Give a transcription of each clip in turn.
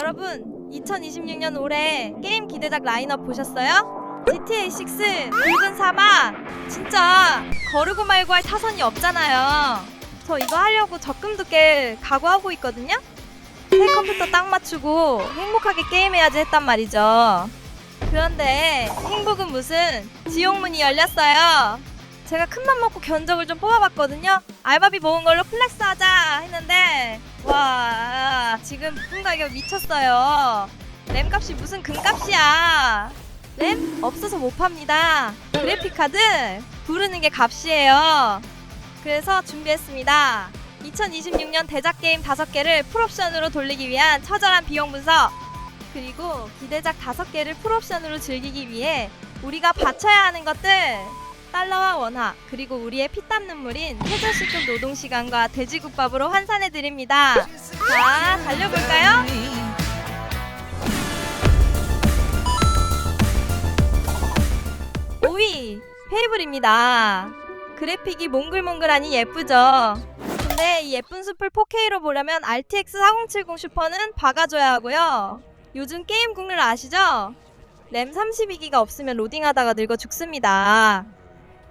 여러분, 2026년 올해 게임 기대작 라인업 보셨어요? GTA 6, 붉은 사막. 진짜 거르고 말고 할 타선이 없잖아요. 저 이거 하려고 적금도 깰 각오하고 있거든요? 새 컴퓨터 딱 맞추고 행복하게 게임해야지 했단 말이죠. 그런데 행복은 무슨, 지옥문이 열렸어요. 제가 큰맘 먹고 견적을 좀 뽑아봤거든요. 알바비 모은 걸로 플렉스 하자 했는데 와, 지금 부품 가격 미쳤어요. 램 값이 무슨 금값이야. 램 없어서 못 팝니다. 그래픽카드 부르는 게 값이에요. 그래서 준비했습니다. 2026년 대작 게임 5개를 풀옵션으로 돌리기 위한 처절한 비용 분석, 그리고 기대작 5개를 풀옵션으로 즐기기 위해 우리가 바쳐야 하는 것들, 달러와 원화, 그리고 우리의 피땀 눈물인 최저시급 노동시간과 돼지국밥으로 환산해드립니다. 자, 달려볼까요? 5위 페이블입니다. 그래픽이 몽글몽글하니 예쁘죠? 근데 이 예쁜 숲을 4K로 보려면 RTX 4070 슈퍼는 박아줘야 하고요. 요즘 게임 국룰 아시죠? 램 32기가 없으면 로딩하다가 늙어 죽습니다.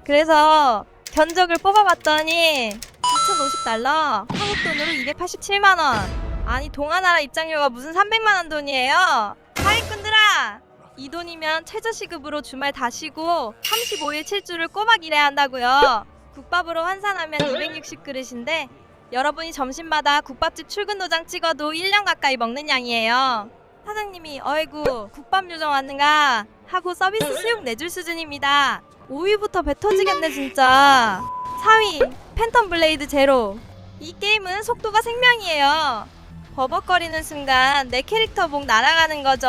그래서 견적을 뽑아봤더니 2,050달러, 한국 돈으로 287만원. 아니, 동아나라 입장료가 무슨 300만원 돈이에요. 사기꾼들아! 이 돈이면 최저시급으로 주말 다 쉬고 35일 7주를 꼬박 일해야 한다고요. 국밥으로 환산하면 260그릇인데 여러분이 점심마다 국밥집 출근 도장 찍어도 1년 가까이 먹는 양이에요. 사장님이 어이구 국밥 요정 왔는가 하고 서비스 수육 내줄 수준입니다. 5위부터 배 터지겠네 진짜. 4위 팬텀 블레이드 제로. 이 게임은 속도가 생명이에요. 버벅거리는 순간 내 캐릭터 목 날아가는 거죠.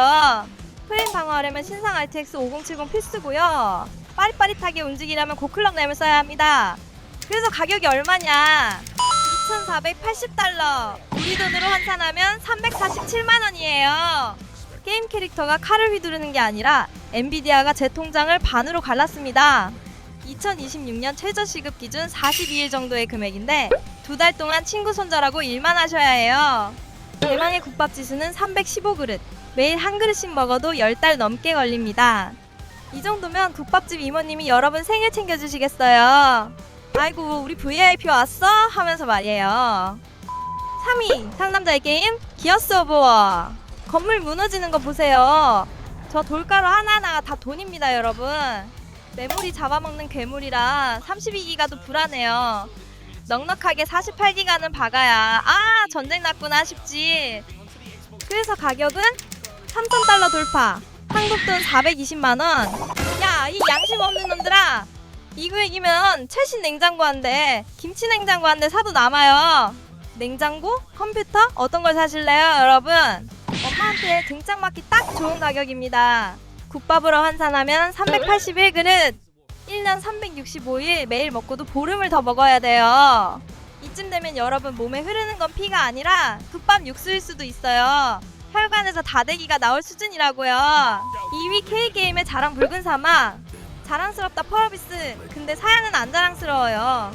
프레임 방어하려면 신상 RTX 5070 필수고요. 빠릿빠릿하게 움직이려면 고클럭 램을 써야 합니다. 그래서 가격이 얼마냐? 2,480달러. 우리 돈으로 환산하면 347만원이에요. 게임 캐릭터가 칼을 휘두르는 게 아니라 엔비디아가 제 통장을 반으로 갈랐습니다. 2026년 최저시급 기준 42일 정도의 금액인데 2달 동안 친구 손절하고 일만 하셔야 해요. 대망의 국밥 지수는 315그릇. 매일 한 그릇씩 먹어도 10달 넘게 걸립니다. 이 정도면 국밥집 이모님이 여러분 생일 챙겨주시겠어요. 아이고 우리 VIP 왔어? 하면서 말이에요. 3위 상남자의 게임 기어스 오브 워. 건물 무너지는 거 보세요. 저 돌가루 하나하나가 다 돈입니다 여러분. 메모리 잡아먹는 괴물이라 32기가도 불안해요. 넉넉하게 48기가는 박아야 아 전쟁 났구나 싶지. 그래서 가격은 3,000달러 돌파, 한국돈 420만원. 야, 이 양심 없는 놈들아, 이 구액이면 최신 냉장고 한 대, 김치 냉장고 한 대 사도 남아요. 냉장고? 컴퓨터? 어떤 걸 사실래요 여러분? 엄마한테 등짝 맞기 딱 좋은 가격입니다. 국밥으로 환산하면 381그릇, 1년 365일 매일 먹고도 보름을 더 먹어야 돼요. 이쯤 되면 여러분 몸에 흐르는 건 피가 아니라 국밥 육수일 수도 있어요. 혈관에서 다대기가 나올 수준이라고요. 2위 K게임의 자랑 붉은 사막. 자랑스럽다 펄어비스. 근데 사양은 안 자랑스러워요.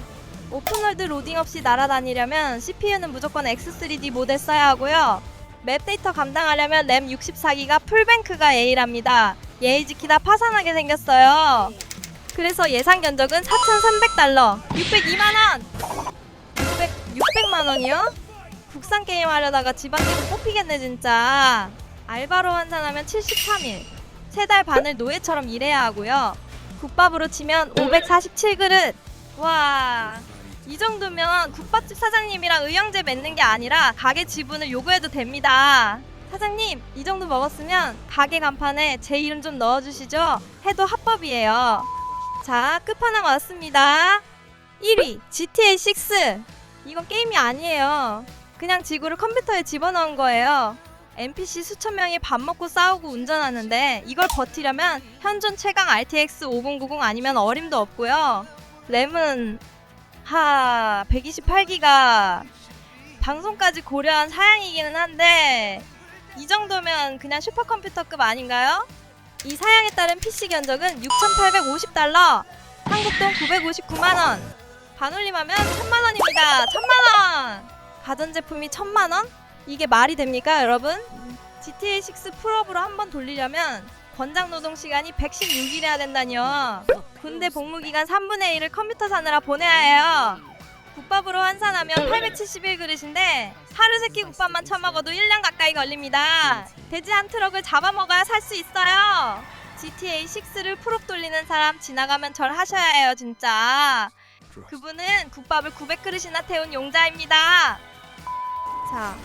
오픈월드 로딩 없이 날아다니려면 CPU는 무조건 X3D 모델 써야 하고요. 맵 데이터 감당하려면 램 64기가 풀뱅크가 A랍니다. 예의 지키다 파산하게 생겼어요. 그래서 예상 견적은 4,300달러, 602만원. 600만원이요? 국산 게임 하려다가 지방게임 뽑히겠네 진짜. 알바로 환산하면 73일, 3달 반을 노예처럼 일해야 하고요. 국밥으로 치면 547그릇. 와, 이 정도면 국밥집 사장님이랑 의형제 맺는 게 아니라 가게 지분을 요구해도 됩니다. 사장님, 이 정도 먹었으면 가게 간판에 제 이름 좀 넣어주시죠 해도 합법이에요. 자, 끝판왕 왔습니다. 1위 GTA 6. 이건 게임이 아니에요. 그냥 지구를 컴퓨터에 집어넣은 거예요. NPC 수천 명이 밥 먹고 싸우고 운전하는데 이걸 버티려면 현존 최강 RTX 5090 아니면 어림도 없고요. 램은 128기가. 방송까지 고려한 사양이기는 한데 이 정도면 그냥 슈퍼컴퓨터급 아닌가요? 이 사양에 따른 PC 견적은 6,850달러, 한국돈 959만원. 반올림하면 1,000만원입니다. 1,000만원! 가전제품이 1,000만원? 이게 말이 됩니까 여러분? GTA 6 풀업으로 한번 돌리려면 권장 노동 시간이 116일이야 된다니요. 군대 복무 기간 3분의 1을 컴퓨터 사느라 보내야 해요. 국밥으로 환산하면 871그릇인데 하루 세끼 국밥만 처먹어도 1년 가까이 걸립니다. 돼지 한 트럭을 잡아먹어야 살 수 있어요. GTA 6를 풀업 돌리는 사람 지나가면 절 하셔야 해요 진짜. 그분은 국밥을 900그릇이나 태운 용자입니다. 자,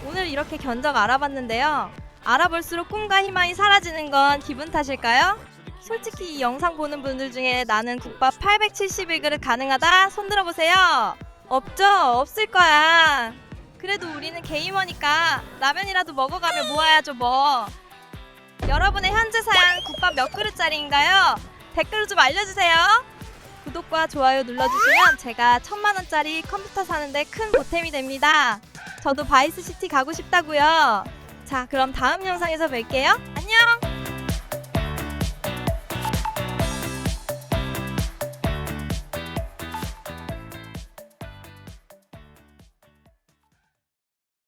오늘 이렇게 견적 알아봤는데요. 알아볼수록 꿈과 희망이 사라지는 건 기분 탓일까요? 솔직히 이 영상 보는 분들 중에 나는 국밥 871그릇 가능하다? 손 들어보세요. 없죠? 없을 거야. 그래도 우리는 게이머니까 라면이라도 먹어가며 모아야죠 뭐. 여러분의 현재 사양 국밥 몇 그릇짜리인가요? 댓글로 좀 알려주세요. 구독과 좋아요 눌러주시면 제가 1000만원짜리 컴퓨터 사는데 큰 보탬이 됩니다. 저도 바이스시티 가고 싶다고요. 자, 그럼 다음 영상에서 뵐게요.